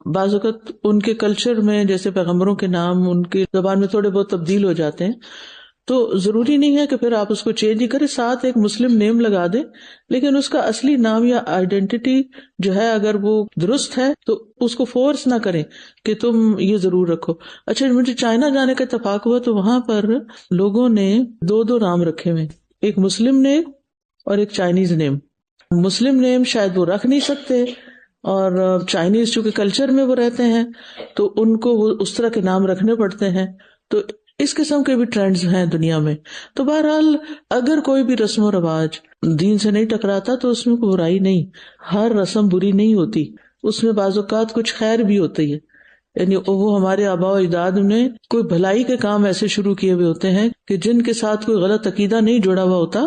Speaker 1: بعض اوقات ان کے کلچر میں جیسے پیغمبروں کے نام ان کی زبان میں تھوڑے بہت تبدیل ہو جاتے ہیں، تو ضروری نہیں ہے کہ پھر آپ اس کو چینج ہی کریں، ساتھ ایک مسلم نیم لگا دیں، لیکن اس کا اصلی نام یا آئیڈینٹی جو ہے اگر وہ درست ہے تو اس کو فورس نہ کریں کہ تم یہ ضرور رکھو. اچھا، مجھے چائنا جانے کا اتفاق ہوا تو وہاں پر لوگوں نے دو نام رکھے ہوئے، ایک مسلم نیم اور ایک چائنیز نیم. مسلم نیم شاید وہ رکھ نہیں سکتے اور چائنیز چونکہ کلچر میں وہ رہتے ہیں تو ان کو وہ اس طرح کے نام رکھنے پڑتے ہیں. تو اس قسم کے بھی ٹرینڈز ہیں دنیا میں. تو بہرحال اگر کوئی بھی رسم و رواج دین سے نہیں ٹکراتا تو اس میں کوئی برائی نہیں، ہر رسم بری نہیں ہوتی، اس میں بعض اوقات کچھ خیر بھی ہوتی ہے. یعنی وہ ہمارے آباء و اجداد نے کوئی بھلائی کے کام ایسے شروع کیے ہوئے ہوتے ہیں کہ جن کے ساتھ کوئی غلط عقیدہ نہیں جڑا ہوا ہوتا،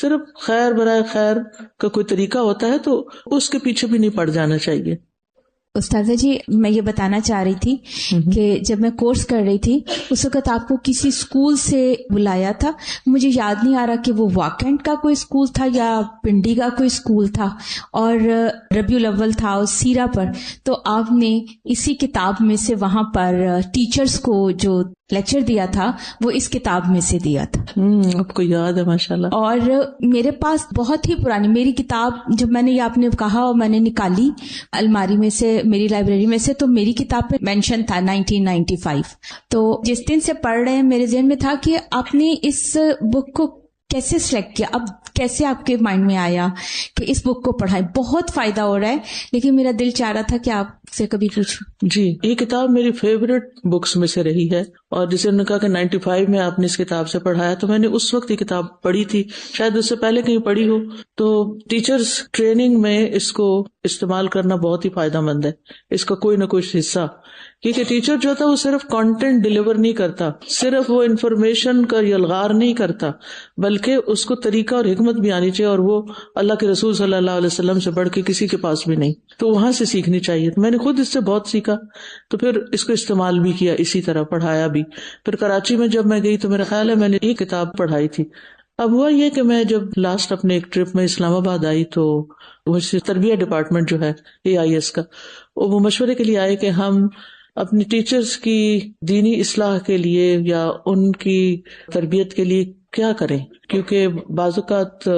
Speaker 1: صرف خیر برائے خیر کا کوئی طریقہ ہوتا ہے، تو اس کے پیچھے بھی نہیں پڑ جانا چاہیے.
Speaker 8: استاذہ جی، میں یہ بتانا چاہ رہی تھی کہ جب میں کورس کر رہی تھی اس وقت آپ کو کسی اسکول سے بلایا تھا، مجھے یاد نہیں آ رہا کہ وہ واکنڈ کا کوئی اسکول تھا یا پنڈی کا کوئی اسکول تھا، اور ربیع الاول تھا اور سیرہ پر، تو آپ نے اسی کتاب میں سے وہاں پر ٹیچرز کو جو لیکچر دیا تھا وہ اس کتاب میں سے دیا تھا.
Speaker 1: آپ کو یاد ہے ماشاءاللہ. اور
Speaker 8: میرے پاس بہت ہی پرانی میری کتاب، جب میں نے یہ آپ نے کہا اور میں نے نکالی الماری میں سے میری لائبریری میں سے، تو میری کتاب پہ مینشن تھا 1995. تو جس دن سے پڑھ رہے ہیں میرے ذہن میں تھا کہ آپ نے اس بک کو کیسے سلیکٹ کیا، اب کیسے آپ کے مائنڈ میں آیا کہ اس بک کو پڑھائیں، بہت فائدہ ہو رہا ہے، لیکن میرا دل چاہ رہا تھا کہ آپ سے کبھی پوچھوں.
Speaker 1: جی، یہ کتاب میری فیوریٹ بکس میں سے رہی ہے، اور جسے انہوں نے کہا کہ 95 میں آپ نے اس کتاب سے پڑھایا، تو میں نے اس وقت یہ کتاب پڑھی تھی، شاید اس سے پہلے کہیں پڑھی ہو. تو ٹیچرز ٹریننگ میں اس کو استعمال کرنا بہت ہی فائدہ مند ہے، اس کا کوئی نہ کوئی حصہ، کیونکہ ٹیچر جو ہوتا ہے وہ صرف کانٹینٹ ڈیلیور نہیں کرتا، صرف وہ انفارمیشن کا یلغار نہیں کرتا، بلکہ اس کو طریقہ اور حکمت بھی آنی چاہیے، اور وہ اللہ کے رسول صلی اللہ علیہ وسلم سے بڑھ کے کسی کے پاس بھی نہیں، تو وہاں سے سیکھنی چاہیے. میں نے خود اس سے بہت سیکھا، تو پھر اس کو استعمال بھی کیا، اسی طرح پڑھایا بھی. پھر کراچی میں جب میں گئی تو میرا خیال ہے میں نے یہ کتاب پڑھائی تھی. اب ہوا یہ کہ میں جب لاسٹ اپنے ایک ٹرپ میں اسلام آباد آئی تو مجھ تربیت ڈپارٹمنٹ جو ہے AIS کا، وہ مشورے کے لیے آئے کہ ہم اپنی ٹیچرز کی دینی اصلاح کے لیے یا ان کی تربیت کے لیے کیا کریں، کیونکہ بعض اوقات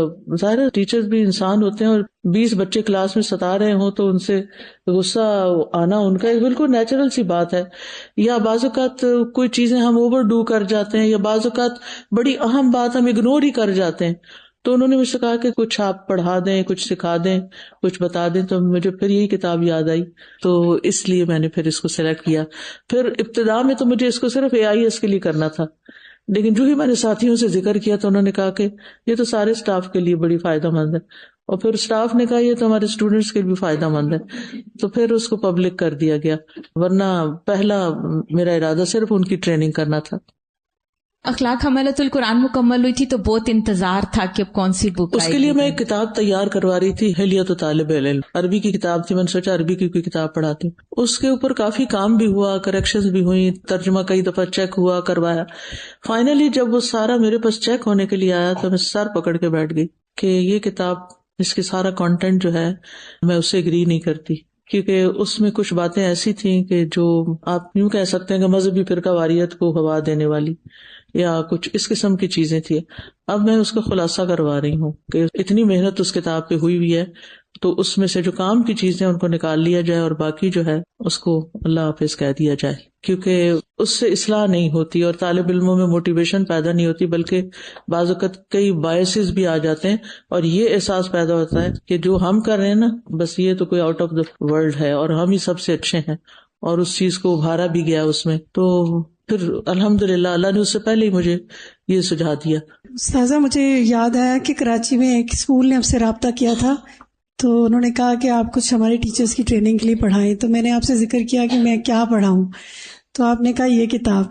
Speaker 1: ظاہر ہے ٹیچرز بھی انسان ہوتے ہیں، اور 20 بچے کلاس میں ستا رہے ہوں تو ان سے غصہ آنا ان کا ایک بالکل نیچرل سی بات ہے، یا بعض اوقات کوئی چیزیں ہم اوور ڈو کر جاتے ہیں، یا بعض اوقات بڑی اہم بات ہم اگنور ہی کر جاتے ہیں. تو انہوں نے مجھ سے کہا کہ کچھ آپ پڑھا دیں، کچھ سکھا دیں، کچھ بتا دیں. تو مجھے پھر یہی کتاب یاد آئی، تو اس لیے میں نے پھر اس کو سلیکٹ کیا. پھر ابتدا میں تو مجھے اس کو صرف AIS کے لیے کرنا تھا، لیکن جو ہی میں نے ساتھیوں سے ذکر کیا تو انہوں نے کہا کہ یہ تو سارے اسٹاف کے لیے بڑی فائدہ مند ہے، اور پھر اسٹاف نے کہا یہ تو ہمارے اسٹوڈینٹس کے لیے بھی فائدہ مند ہے، تو پھر اس کو پبلک کر دیا گیا. ورنہ پہلا میرا ارادہ صرف ان کی ٹریننگ کرنا تھا.
Speaker 8: اخلاق حملۃ القرآن مکمل ہوئی تھی تو بہت انتظار تھا کہ اب کون سی بک.
Speaker 1: اس کے لیے میں ایک کتاب تیار کروا رہی تھی، حلیۃ طالب العلم، عربی کی کتاب تھی. میں نے سوچا عربی کی کوئی کتاب پڑھاتی. اس کے اوپر کافی کام بھی ہوا، کریکشنز بھی ہوئی، ترجمہ کئی دفعہ چیک ہوا، کروایا. فائنلی جب وہ سارا میرے پاس چیک ہونے کے لیے آیا تو میں سر پکڑ کے بیٹھ گئی کہ یہ کتاب، اس کے سارا کانٹینٹ جو ہے میں اس سے اگری نہیں کرتی، کیونکہ اس میں کچھ باتیں ایسی تھیں کہ جو آپ یوں کہہ سکتے ہیں کہ مذہبی فرقہ واریت کو ہوا دینے والی یا کچھ اس قسم کی چیزیں تھی. اب میں اس کا خلاصہ کروا رہی ہوں کہ اتنی محنت اس کتاب پہ ہوئی ہوئی ہے، تو اس میں سے جو کام کی چیزیں ان کو نکال لیا جائے اور باقی جو ہے اس کو اللہ حافظ کہہ دیا جائے، کیونکہ اس سے اصلاح نہیں ہوتی اور طالب علموں میں موٹیویشن پیدا نہیں ہوتی، بلکہ بعض اوقات کئی بایسز بھی آ جاتے ہیں اور یہ احساس پیدا ہوتا ہے کہ جو ہم کر رہے ہیں نا بس یہ تو کوئی آؤٹ آف دا ورلڈ ہے اور ہم ہی سب سے اچھے ہیں، اور اس چیز کو ابھارا بھی گیا اس میں. تو پھر الحمدللہ اللہ نے اس سے پہلے ہی مجھے یہ سجھا دیا.
Speaker 12: استاذہ مجھے یاد آیا کہ کراچی میں ایک اسکول نے اب سے رابطہ کیا تھا تو انہوں نے کہا کہ آپ کچھ ہمارے ٹیچرز کی ٹریننگ کے لیے پڑھائیں. تو میں نے آپ سے ذکر کیا کہ میں کیا پڑھاؤں, تو آپ نے کہا یہ کتاب.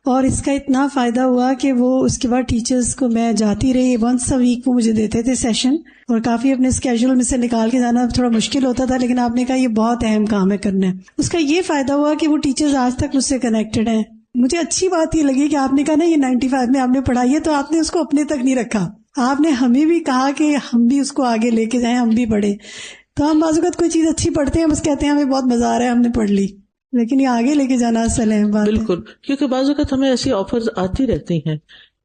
Speaker 12: اور اس کا اتنا فائدہ ہوا کہ وہ اس کے بعد ٹیچرز کو میں جاتی رہی, ونس اے ویک وہ مجھے دیتے تھے سیشن, اور کافی اپنے اسکیجول میں سے نکال کے جانا تھوڑا مشکل ہوتا تھا, لیکن آپ نے کہا یہ بہت اہم کام ہے کرنا ہے. اس کا یہ فائدہ ہوا کہ وہ ٹیچرز آج تک مجھ سے کنیکٹڈ ہیں. مجھے اچھی بات یہ لگی کہ آپ نے کہا نا یہ 95 میں آپ نے پڑھائی ہے, تو آپ نے اس کو اپنے تک نہیں رکھا, آپ نے ہمیں بھی کہا کہ ہم بھی اس کو آگے لے کے جائیں, ہم بھی پڑھیں. تو ہم بعض اوقات کوئی چیز اچھی پڑھتے ہیں, بس کہتے ہیں ہمیں بہت مزہ آ رہا ہے ہم نے پڑھ لی, لیکن یہ آگے لے کے جانا اصل ہے بات.
Speaker 1: بالکل, کیونکہ بعض اوقات ہمیں ایسی آفرز آتی رہتی ہیں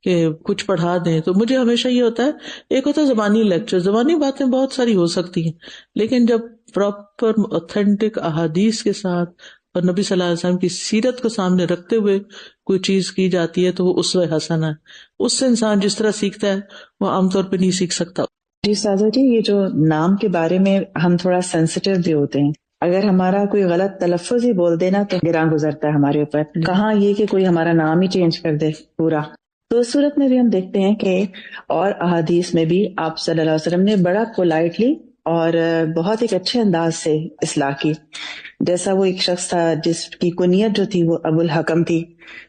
Speaker 1: کہ کچھ پڑھا دیں, تو مجھے ہمیشہ یہ ہوتا ہے, ایک ہوتا ہے زبانی لیکچر, زبانی باتیں بہت ساری ہو سکتی ہیں, لیکن جب پراپر اوتھینٹک احادیث کے ساتھ اور نبی صلی اللہ علیہ وسلم کی سیرت کو سامنے رکھتے ہوئے کوئی چیز کی جاتی ہے تو وہ اسوہ حسنہ ہے. اس سے انسان جس طرح سیکھتا ہے وہ عام طور پہ نہیں سیکھ سکتا.
Speaker 13: جی استاذہ جی, یہ جو نام کے بارے میں ہم تھوڑا سینسیٹیو بھی ہوتے ہیں, اگر ہمارا کوئی غلط تلفظ ہی بول دینا تو گراں گزرتا ہے ہمارے اوپر, کہاں یہ کہ کوئی ہمارا نام ہی چینج کر دے پورا. تو اس صورت میں بھی ہم دیکھتے ہیں کہ اور احادیث میں بھی آپ صلی اللہ علیہ وسلم نے بڑا پولائٹلی اور بہت ایک اچھے انداز سے اصلاح کی. جیسا وہ ایک شخص تھا جس کی کنیت جو تھی وہ ابو الحکم تھی,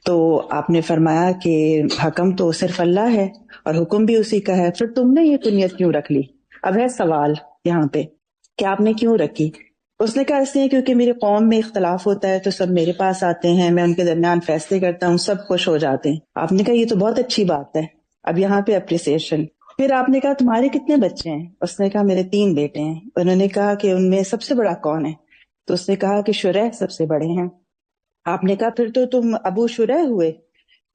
Speaker 13: تو آپ نے فرمایا کہ حکم تو صرف اللہ ہے اور حکم بھی اسی کا ہے, پھر تم نے یہ کنیت کیوں رکھ لی؟ اب ہے سوال یہاں پہ کہ آپ نے کیوں رکھی؟ اس نے کہا اس لیے کیونکہ میری قوم میں اختلاف ہوتا ہے تو سب میرے پاس آتے ہیں, میں ان کے درمیان فیصلے کرتا ہوں, سب خوش ہو جاتے ہیں. آپ نے کہا یہ تو بہت اچھی بات ہے. اب یہاں پہ اپریسیشن. پھر آپ نے کہا تمہارے کتنے بچے ہیں؟ اس نے کہا میرے 3 بیٹے ہیں. انہوں نے کہا کہ ان میں سب سے بڑا کون ہے؟ تو اس نے کہا کہ شریح سب سے بڑے ہیں. آپ نے کہا پھر تو تم ابو شریح ہوئے.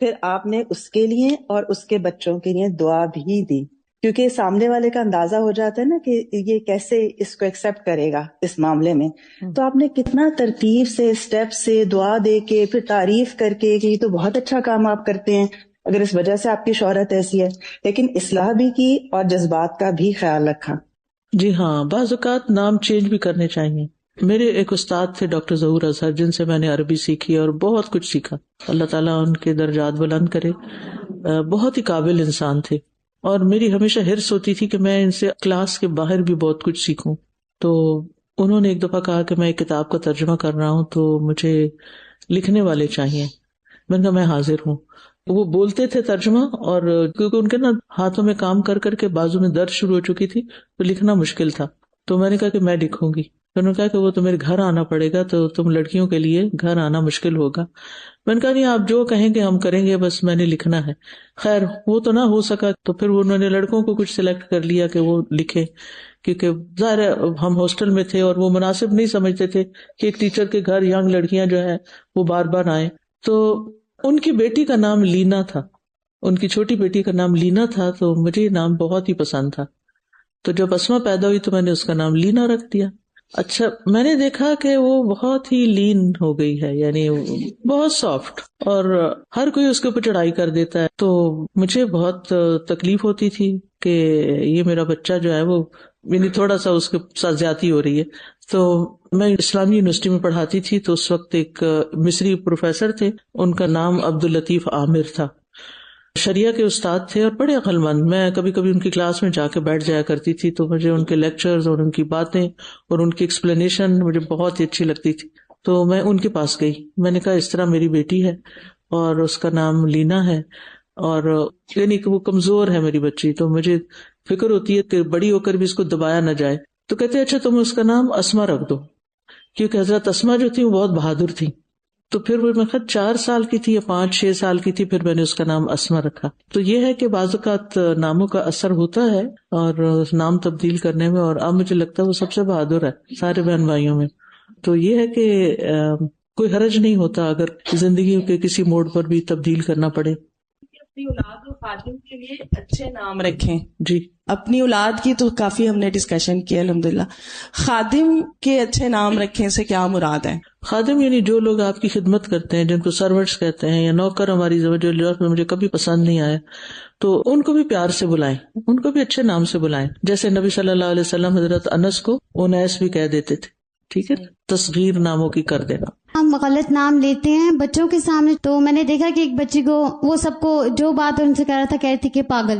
Speaker 13: پھر آپ نے اس کے لیے اور اس کے بچوں کے لیے دعا بھی دی, کیونکہ سامنے والے کا اندازہ ہو جاتا ہے نا کہ یہ کیسے اس کو ایکسپٹ کرے گا اس معاملے میں. تو آپ نے کتنا ترتیب سے, اسٹیپ سے, دعا دے کے, پھر تعریف کر کے کہ یہ تو بہت اچھا کام آپ کرتے ہیں, اگر اس وجہ سے آپ کی شہرت ایسی ہے, لیکن اصلاح بھی کی اور جذبات کا بھی خیال رکھا.
Speaker 1: جی ہاں, بعض اوقات نام چینج بھی کرنے چاہیے. میرے ایک استاد تھے ڈاکٹر ظہور اظہر, جن سے میں نے عربی سیکھی اور بہت کچھ سیکھا. اللہ تعالیٰ ان کے درجات بلند کرے. بہت ہی قابل انسان تھے, اور میری ہمیشہ حرص ہوتی تھی کہ میں ان سے کلاس کے باہر بھی بہت کچھ سیکھوں. تو انہوں نے ایک دفعہ کہا کہ میں ایک کتاب کا ترجمہ کر رہا ہوں تو مجھے لکھنے والے چاہیے. میں نے کہا میں حاضر ہوں. وہ بولتے تھے ترجمہ, اور کیونکہ ان کے نا ہاتھوں میں کام کر کر کے بازو میں درد شروع ہو چکی تھی تو لکھنا مشکل تھا. تو میں نے کہا کہ میں لکھوں گی. انہوں نے کہا کہ وہ تو میرے گھر آنا پڑے گا, تو تم لڑکیوں کے لیے گھر آنا مشکل ہوگا. میں نے کہا نہیں, آپ جو کہیں گے ہم کریں گے, بس میں نے لکھنا ہے. خیر وہ تو نہ ہو سکا, تو پھر انہوں نے لڑکوں کو کچھ سلیکٹ کر لیا کہ وہ لکھے, کیونکہ ظاہر ہے ہم ہاسٹل میں تھے اور وہ مناسب نہیں سمجھتے تھے کہ ایک ٹیچر کے گھر ینگ لڑکیاں جو ہیں وہ بار بار آئیں. تو ان کی بیٹی کا نام لینا تھا, ان کی چھوٹی بیٹی کا نام لینا تھا, تو مجھے یہ نام بہت ہی پسند تھا. تو جب اسما پیدا ہوئی تو میں نے اس کا نام لینا رکھ دیا. اچھا, میں نے دیکھا کہ وہ بہت ہی لین ہو گئی ہے, یعنی بہت سافٹ, اور ہر کوئی اس کے اوپر چڑھائی کر دیتا ہے. تو مجھے بہت تکلیف ہوتی تھی کہ یہ میرا بچہ جو ہے وہ یعنی تھوڑا سا اس کے ساتھ زیادتی ہو رہی ہے. تو میں اسلامی یونیورسٹی میں پڑھاتی تھی, تو اس وقت ایک مصری پروفیسر تھے, ان کا نام عبداللطیف عامر تھا. شریعہ کے استاد تھے اور بڑے عقل مند. میں کبھی کبھی ان کی کلاس میں جا کے بیٹھ جایا کرتی تھی, تو مجھے ان کے لیکچرز اور ان کی باتیں اور ان کی ایکسپلینیشن مجھے بہت ہی اچھی لگتی تھی. تو میں ان کے پاس گئی, میں نے کہا اس طرح میری بیٹی ہے اور اس کا نام لینا ہے, اور یعنی کہ وہ کمزور ہے میری بچی, تو مجھے فکر ہوتی ہے کہ بڑی ہو کر بھی اس کو دبایا نہ جائے. تو کہتے اچھا تم اس کا نام اسما رکھ دو, کیونکہ حضرت اسما جو تھی وہ بہت بہادر تھی. تو پھر وہ میں 4 سال کی تھی یا 5-6 سال کی تھی, پھر میں نے اس کا نام اسما رکھا. تو یہ ہے کہ بعض اوقات ناموں کا اثر ہوتا ہے اور نام تبدیل کرنے میں, اور اب مجھے لگتا ہے وہ سب سے بہادر ہے سارے بہن بھائیوں میں. تو یہ ہے کہ کوئی حرج نہیں ہوتا اگر زندگی کے کسی موڑ پر بھی تبدیل کرنا پڑے.
Speaker 6: اپنی اولاد اور خادم کے لیے اچھے نام رکھیں.
Speaker 1: جی,
Speaker 6: اپنی اولاد کی تو کافی ہم نے ڈسکشن کی الحمدللہ. خادم کے اچھے نام رکھیں سے کیا مراد ہے؟
Speaker 1: خادم یعنی جو لوگ آپ کی خدمت کرتے ہیں, جن کو سرونٹس کہتے ہیں, یا نوکر ہماری جو میں مجھے کبھی پسند نہیں آیا, تو ان کو بھی پیار سے بلائیں, ان کو بھی اچھے نام سے بلائیں. جیسے نبی صلی اللہ علیہ وسلم حضرت انس کو انیس بھی کہہ دیتے تھے. ٹھیک ہے, تصغیر ناموں کی کر دینا.
Speaker 14: ہم غلط نام لیتے ہیں بچوں کے سامنے, تو میں نے دیکھا کہ ایک بچی کو وہ سب کو جو بات ان سے کہہ رہا تھا کہہ رہی تھی کہ پاگل,